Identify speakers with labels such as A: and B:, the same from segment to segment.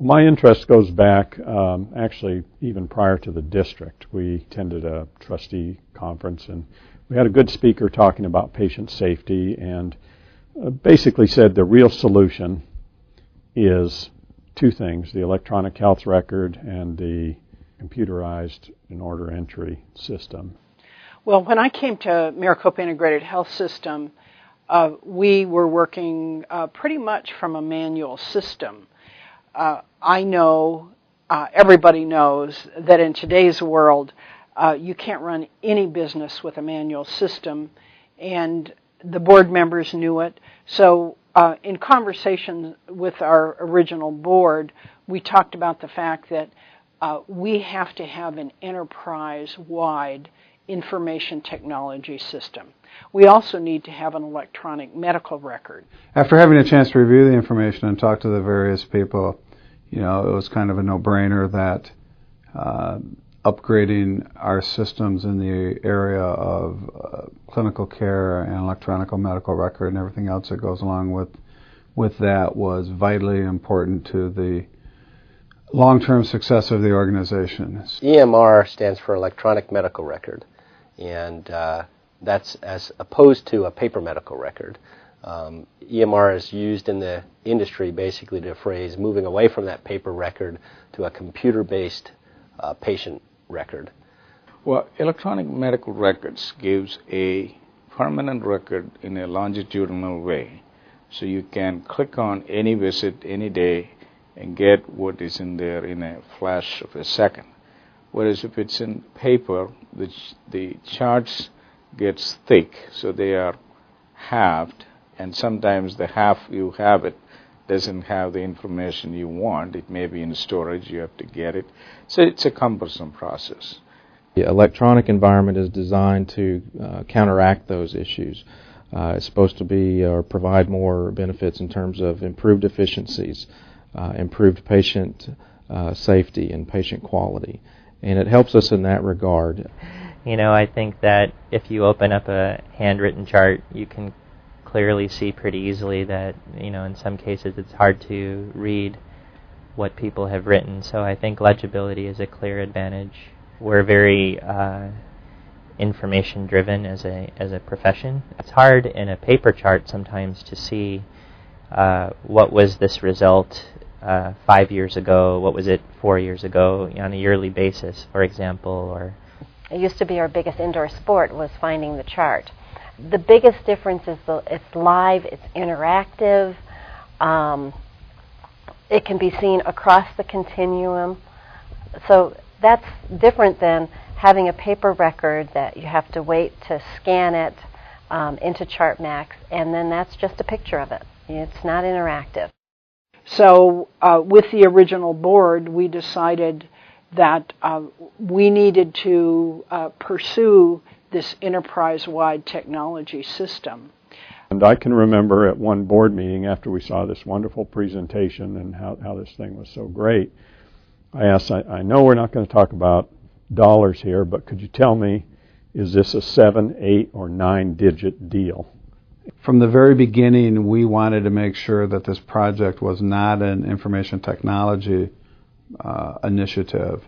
A: My interest goes back actually even prior to the district. We attended a trustee conference and we had a good speaker talking about patient safety and basically said the real solution is two things, the electronic health record and the computerized in-order entry system.
B: Well, when I came to Maricopa Integrated Health System, we were working pretty much from a manual system. I know, everybody knows that in today's world, you can't run any business with a manual system, and the board members knew it. So in conversations with our original board, we talked about the fact that we have to have an enterprise-wide information technology system. We also need to have an electronic medical record.
C: After having a chance to review the information and talk to the various people, it was kind of a no-brainer that upgrading our systems in the area of clinical care and electronic medical record and everything else that goes along with that was vitally important to the long-term success of the organization.
D: EMR stands for electronic medical record, and that's as opposed to a paper medical record. EMR is used in the industry basically to phrase moving away from that paper record to a computer-based patient record.
E: Well, electronic medical records gives a permanent record in a longitudinal way. So you can click on any visit any day and get what is in there in a flash of a second. Whereas if it's in paper, the charts gets thick, so they are halved, and sometimes the half you have it doesn't have the information you want. It may be in storage, you have to get it. So it's a cumbersome process.
F: The electronic environment is designed to counteract those issues. It's supposed to be or provide more benefits in terms of improved efficiencies, improved patient safety and patient quality. And it helps us in that regard.
G: I think that if you open up a handwritten chart, you can clearly see pretty easily that, in some cases it's hard to read what people have written. So I think legibility is a clear advantage. We're very information-driven as a profession. It's hard in a paper chart sometimes to see what was this result 5 years ago, what was it 4 years ago, on a yearly basis, for example. Or
H: it used to be our biggest indoor sport was finding the chart. The biggest difference is it's live, it's interactive, it can be seen across the continuum. So that's different than having a paper record that you have to wait to scan it into ChartMax, and then that's just a picture of it. It's not interactive.
B: So with the original board, we decided that we needed to pursue this enterprise-wide technology system.
A: And I can remember at one board meeting after we saw this wonderful presentation and how this thing was so great, I asked, I know we're not going to talk about dollars here, but could you tell me, is this a 7, 8, or 9-digit deal?
C: From the very beginning, we wanted to make sure that this project was not an information technology initiative.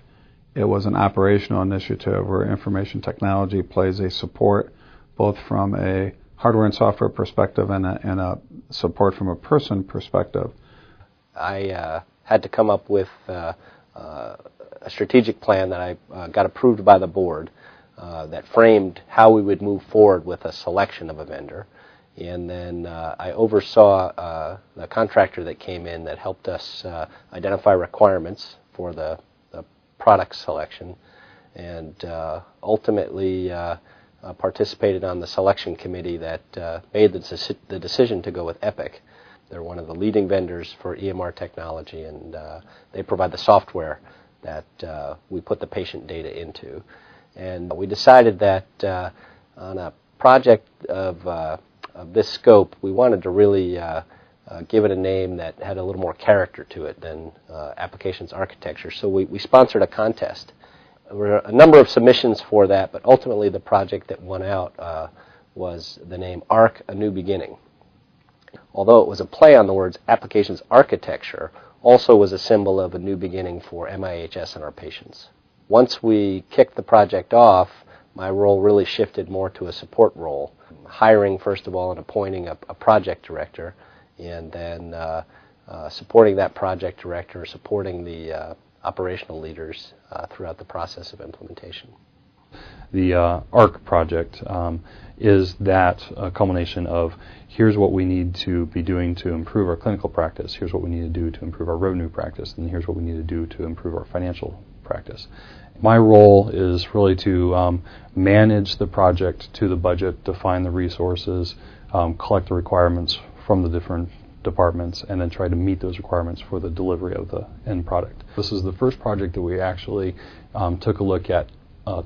C: It was an operational initiative where information technology plays a support both from a hardware and software perspective and a support from a person perspective.
D: I had to come up with a strategic plan that I got approved by the board that framed how we would move forward with a selection of a vendor. And then I oversaw the contractor that came in that helped us identify requirements for the product selection, and ultimately participated on the selection committee that made the decision to go with Epic. They're one of the leading vendors for EMR technology, and they provide the software that we put the patient data into. And we decided that on a project of this scope, we wanted to really give it a name that had a little more character to it than applications architecture. So we sponsored a contest. There were a number of submissions for that, but ultimately the project that won out was the name ARK, A New Beginning. Although it was a play on the words applications architecture, also was a symbol of a new beginning for MIHS and our patients. Once we kicked the project off, my role really shifted more to a support role, hiring, first of all, and appointing a project director, and then supporting that project director, supporting the operational leaders throughout the process of implementation.
I: The ARK project is that culmination of here's what we need to be doing to improve our clinical practice, here's what we need to do to improve our revenue practice, and here's what we need to do to improve our financial practice. My role is really to manage the project to the budget, define the resources, collect the requirements from the different departments, and then try to meet those requirements for the delivery of the end product. This is the first project that we actually took a look at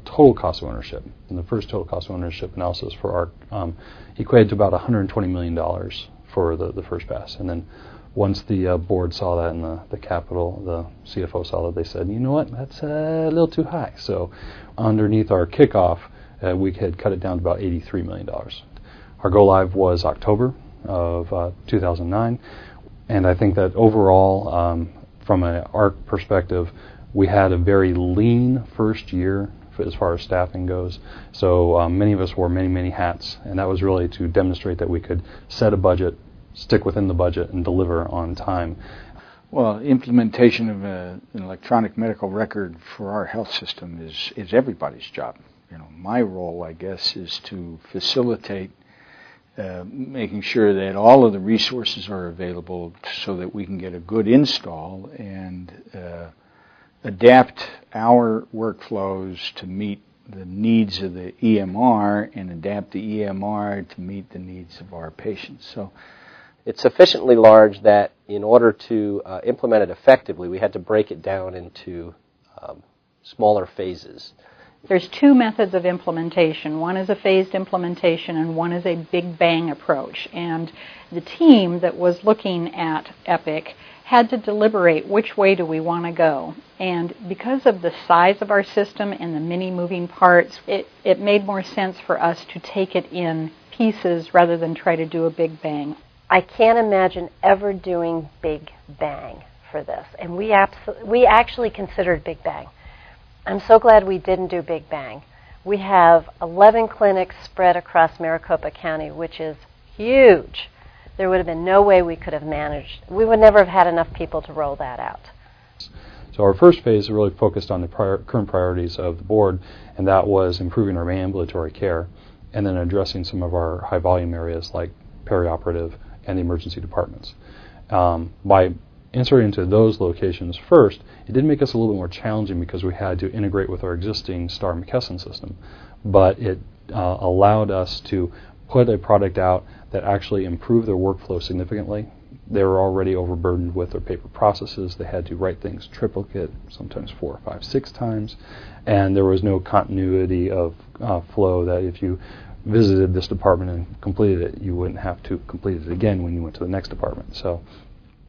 I: total cost of ownership. And the first total cost of ownership analysis for ARK equated to about $120 million for the first pass. And then once the board saw that in the capital, the CFO saw that, they said, you know what, that's a little too high. So underneath our kickoff, we had cut it down to about $83 million. Our go live was October of 2009, and I think that overall, from an ARK perspective, we had a very lean first year as far as staffing goes. So many of us wore many hats, and that was really to demonstrate that we could set a budget, stick within the budget, and deliver on time.
E: Well, implementation of an electronic medical record for our health system is everybody's job. My role, I guess, is to facilitate making sure that all of the resources are available so that we can get a good install and adapt our workflows to meet the needs of the EMR and adapt the EMR to meet the needs of our patients. So
D: it's sufficiently large that in order to implement it effectively, we had to break it down into smaller phases.
J: There's two methods of implementation. One is a phased implementation and one is a big bang approach. And the team that was looking at Epic had to deliberate which way do we want to go. And because of the size of our system and the many moving parts, it made more sense for us to take it in pieces rather than try to do a big bang.
H: I can't imagine ever doing big bang for this. And we actually considered big bang. I'm so glad we didn't do big bang. We have 11 clinics spread across Maricopa County, which is huge. There would have been no way we could have managed. We would never have had enough people to roll that out.
I: So our first phase really focused on the current priorities of the board, and that was improving our ambulatory care and then addressing some of our high-volume areas like perioperative and the emergency departments. By inserting into those locations first, it did make us a little bit more challenging because we had to integrate with our existing Star McKesson system, but it allowed us to put a product out that actually improved their workflow significantly. They were already overburdened with their paper processes. They had to write things triplicate, sometimes 4, 5, 6 times, and there was no continuity of flow that if you visited this department and completed it, you wouldn't have to complete it again when you went to the next department. So